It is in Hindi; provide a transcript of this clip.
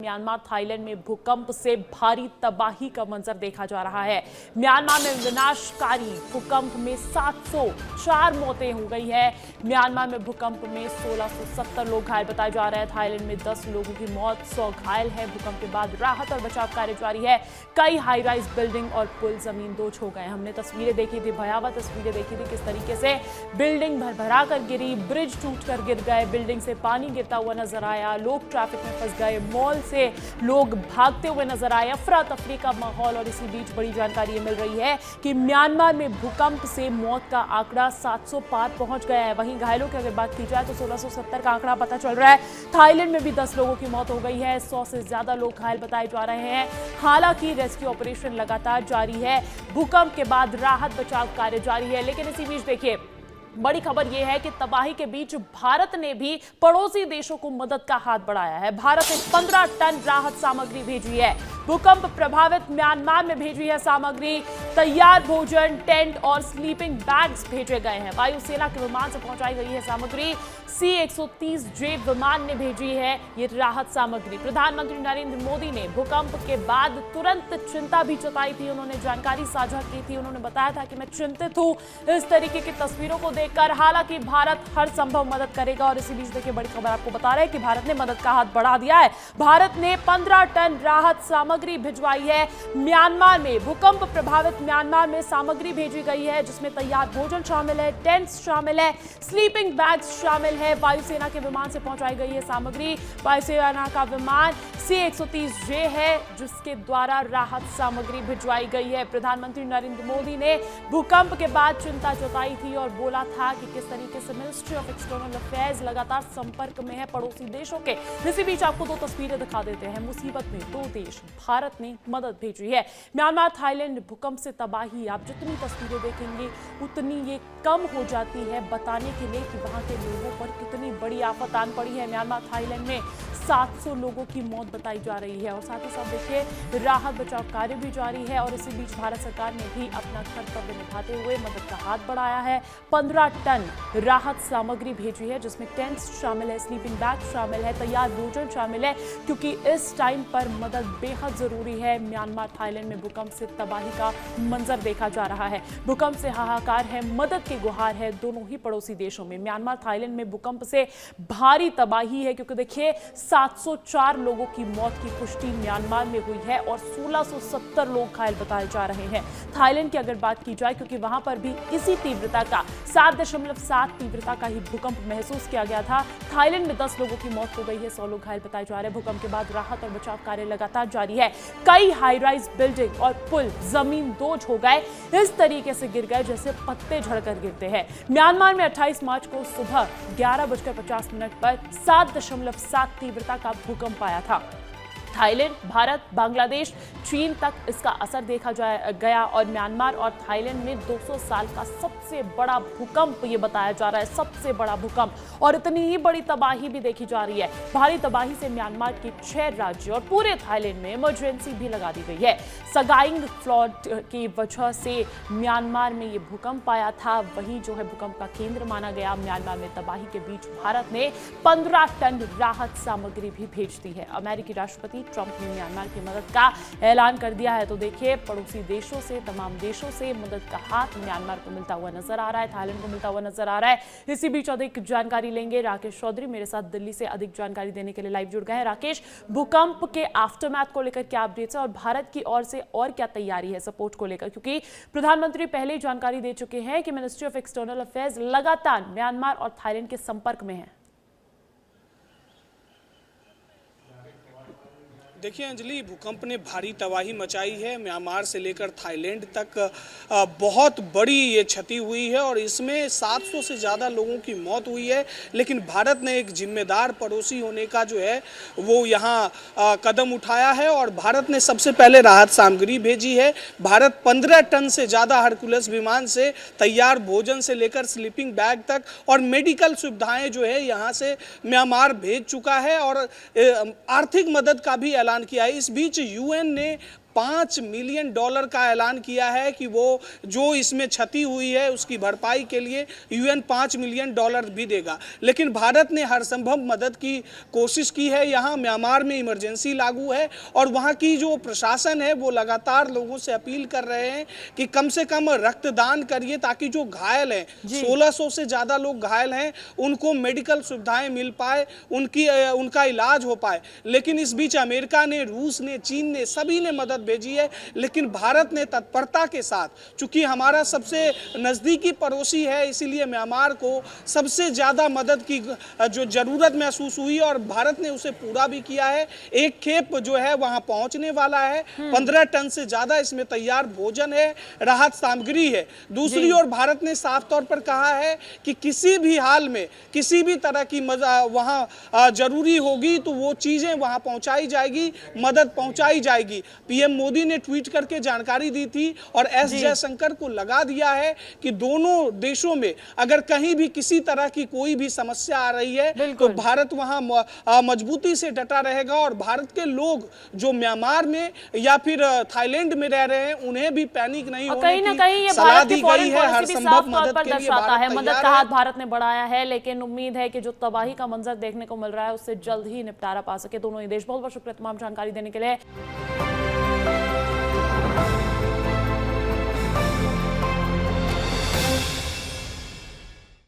म्यांमार थाईलैंड में भूकंप से भारी तबाही का मंजर देखा जा रहा है। म्यांमार में विनाशकारी भूकंप में 704 मौतें हो गई है। म्यांमार में भूकंप में 1670 लोग घायल बताए जा रहे हैं। थाईलैंड में 10 लोगों की मौत, 100 घायल है। भूकंप के बाद राहत और बचाव कार्य जारी है। कई हाई राइज बिल्डिंग और पुल जमींदोज हो गए। हमने तस्वीरें देखी थी, भयावह तस्वीरें देखी थी, किस तरीके से बिल्डिंग भरभरा कर गिरी, ब्रिज टूट कर गिर गए, बिल्डिंग से पानी गिरता हुआ नजर आया, लोग ट्रैफिक में फंस गए, मॉल से लोग भागते हुए नजर आए, अफरा तफरी का माहौल। और इसी बीच बड़ी जानकारी मिल रही है कि म्यांमार में भूकंप से मौत का आंकड़ा 700 पार पहुंच गया है। वहीं घायलों की अगर बात की जाए तो 1670 का आंकड़ा पता चल रहा है। थाईलैंड में भी 10 लोगों की मौत हो गई है, 100 से ज्यादा लोग घायल बताए जा रहे हैं। हालांकि रेस्क्यू ऑपरेशन लगातार जारी है। भूकंप के बाद राहत बचाव कार्य जारी है। लेकिन इसी बीच देखिए, बड़ी खबर यह है कि तबाही के बीच भारत ने भी पड़ोसी देशों को मदद का हाथ बढ़ाया है। भारत ने 15 टन राहत सामग्री भेजी है। भूकंप प्रभावित म्यांमार में भेजी है सामग्री। तैयार भोजन, टेंट और स्लीपिंग बैग्स भेजे गए हैं। वायुसेना के विमान से पहुंचाई गई है सामग्री। C-130J विमान ने भेजी है ये राहत सामग्री। प्रधानमंत्री नरेंद्र मोदी ने भूकंप के बाद तुरंत चिंता भी जताई थी। उन्होंने जानकारी साझा की थी। उन्होंने बताया था कि मैं चिंतित हूं इस तरीके की तस्वीरों को देखकर। हालांकि भारत हर संभव मदद करेगा। और इसी बीच देखिए, बड़ी खबर आपको बता रहे हैं कि भारत ने मदद का हाथ बढ़ा दिया है। भारत ने 15 टन राहत सामग्री भिजवाई है म्यांमार में। भूकंप प्रभावित म्यांमार में सामग्री भेजी गई है, जिसमें तैयार भोजन शामिल है, टेंट्स शामिल है, स्लीपिंग बैग्स शामिल है। वायुसेना के विमान से पहुंचाई गई है सामग्री। वायुसेना का विमान C-130J है, जिसके द्वारा राहत सामग्री भिजवाई गई है। प्रधानमंत्री नरेंद्र मोदी ने भूकंप के बाद चिंता जताई थी और बोला था कि किस तरीके से मिनिस्ट्री ऑफ एक्सटर्नल अफेयर्स लगातार संपर्क में है पड़ोसी देशों के। इसी बीच आपको दो तस्वीरें दिखा देते हैं। मुसीबत में दो देश, भारत ने मदद भेजी है। म्यांमार थाईलैंड भूकंप से तबाही, आप जितनी तस्वीरें देखेंगे उतनी ये कम हो जाती है बताने के लिए कि वहां के लोगों पर कितनी बड़ी आफत आन पड़ी है। म्यांमार थाईलैंड में 700 लोगों की मौत बताई जा रही है। और साथ ही साथ देखिए, राहत बचाव कार्य भी जारी है। और इसी बीच भारत सरकार ने भी अपना कर्तव्य निभाते हुए मदद का हाथ बढ़ाया है। 15 टन राहत सामग्री भेजी है, जिसमें टेंट्स शामिल है, स्लीपिंग बैग शामिल है, तैयार भोजन शामिल है, क्योंकि इस टाइम पर मदद बेहद जरूरी है। म्यांमार थाईलैंड में भूकंप से तबाही का मंजर देखा जा रहा है। भूकंप से हाहाकार है, मदद की गुहार है दोनों ही पड़ोसी देशों में। म्यांमार थाईलैंड में भूकंप से भारी तबाही है, क्योंकि देखिए 704 लोगों की मौत की पुष्टि म्यांमार में हुई है और 1670 लोग घायल बताए जा रहे हैं। थाईलैंड की अगर बात की जाए, क्योंकि वहां पर भी इसी तीव्रता का 7.7 तीव्रता का ही भूकंप महसूस किया गया था। थाईलैंड में 10 लोगों की मौत हो गई है, 100 लोग घायल बताए जा रहे हैं। भूकंप के बाद राहत और बचाव कार्य लगातार जारी है। कई हाई राइज बिल्डिंग और पुल जमींदोज हो गए, इस तरीके से गिर गए जैसे पत्ते झड़कर गिरते हैं। म्यांमार में 28 मार्च को सुबह 11:50 पर 7.7 तीव्रता का भूकंप आया था। थाईलैंड, भारत, बांग्लादेश, चीन तक इसका असर देखा गया। और म्यांमार और थाईलैंड में 200 साल का सबसे बड़ा भूकंप ये बताया जा रहा है, सबसे बड़ा भूकंप। और इतनी ही बड़ी तबाही भी देखी जा रही है। भारी तबाही से म्यांमार के 6 राज्य और पूरे थाईलैंड में इमरजेंसी भी लगा दी गई है। सगाइंग फ्लड की वजह से म्यांमार में ये भूकंप आया था, वही जो है भूकंप का केंद्र माना गया। म्यांमार में तबाही के बीच भारत ने 15 टन राहत सामग्री भी भेज दी है। अमेरिकी राष्ट्रपति ट्रंप ने म्यांमार की मदद का ऐलान कर दिया है। तो देखिए, पड़ोसी देशों से, तमाम देशों से मदद का हाथ म्यांमार को मिलता हुआ नजर आ रहा है, थाईलैंड को मिलता हुआ नजर आ रहा है। इसी बीच अधिक जानकारी लेंगे। राकेश चौधरी मेरे साथ दिल्ली से अधिक जानकारी देने के लिए लाइव जुड़ गए हैं। राकेश, भूकंप के आफ्टरमैथ को लेकर क्या अपडेट्स है और भारत की ओर से और क्या तैयारी है सपोर्ट को लेकर, क्योंकि प्रधानमंत्री पहले ही जानकारी दे चुके हैं कि मिनिस्ट्री ऑफ एक्सटर्नल अफेयर्स लगातार म्यांमार और थाईलैंड के संपर्क में है। देखिए अंजलि, भूकंप ने भारी तबाही मचाई है। म्यांमार से लेकर थाईलैंड तक बहुत बड़ी ये क्षति हुई है और इसमें 700 से ज़्यादा लोगों की मौत हुई है। लेकिन भारत ने एक जिम्मेदार पड़ोसी होने का जो है वो यहाँ कदम उठाया है और भारत ने सबसे पहले राहत सामग्री भेजी है। भारत 15 टन से ज़्यादा हरकुलस विमान से तैयार भोजन से लेकर स्लीपिंग बैग तक और मेडिकल सुविधाएँ जो है यहाँ से म्यांमार भेज चुका है और आर्थिक मदद का भी ऐलान किया है। इस बीच यूएन ने $5 मिलियन का ऐलान किया है कि वो जो इसमें क्षति हुई है उसकी भरपाई के लिए यूएन $5 मिलियन भी देगा। लेकिन भारत ने हर संभव मदद की कोशिश की है। यहाँ म्यांमार में इमरजेंसी लागू है और वहाँ की जो प्रशासन है वो लगातार लोगों से अपील कर रहे हैं कि कम से कम रक्तदान करिए, ताकि जो घायल हैं, 1600 से ज़्यादा लोग घायल हैं, उनको मेडिकल सुविधाएं मिल पाए, उनका इलाज हो पाए। लेकिन इस बीच अमेरिका ने, रूस ने, चीन ने, सभी ने मदद भेजी है। लेकिन भारत ने तत्परता के साथ, चूंकि हमारा सबसे नज़दीकी पड़ोसी है, इसीलिए म्यांमार को सबसे ज़्यादा मदद की जो ज़रूरत महसूस हुई और भारत ने उसे पूरा भी किया है। एक खेप जो है वहाँ पहुँचने वाला है। 15 टन से ज़्यादा इसमें तैयार भोजन है, राहत सामग्री है। दूसरी ओर भारत ने साफ तौर पर कहा है कि किसी भी हाल में, किसी भी तरह की वहाँ जरूरी होगी तो वो चीज़ें वहाँ पहुँचाई जाएगी, मदद पहुँचाई जाएगी। पीएम मोदी ने ट्वीट करके जानकारी दी थी और एस जयशंकर को लगा दिया है कि दोनों देशों में अगर कहीं भी किसी तरह की कोई भी समस्या आ रही है तो भारत वहाँ मजबूती से डटा रहेगा। और भारत के लोग जो म्यांमार में या फिर थाईलैंड में रह रहे हैं उन्हें भी पैनिक नहीं होने की सलाह दी गई है। हर संभव मदद के लिए मदद का हाथ भारत ने बढ़ाया है, लेकिन उम्मीद है कि जो तबाही का मंजर देखने को मिल रहा है उससे जल्द ही निपटारा पा सके दोनों ही देश। बहुत बहुत शुक्रिया तमाम जानकारी देने के लिए।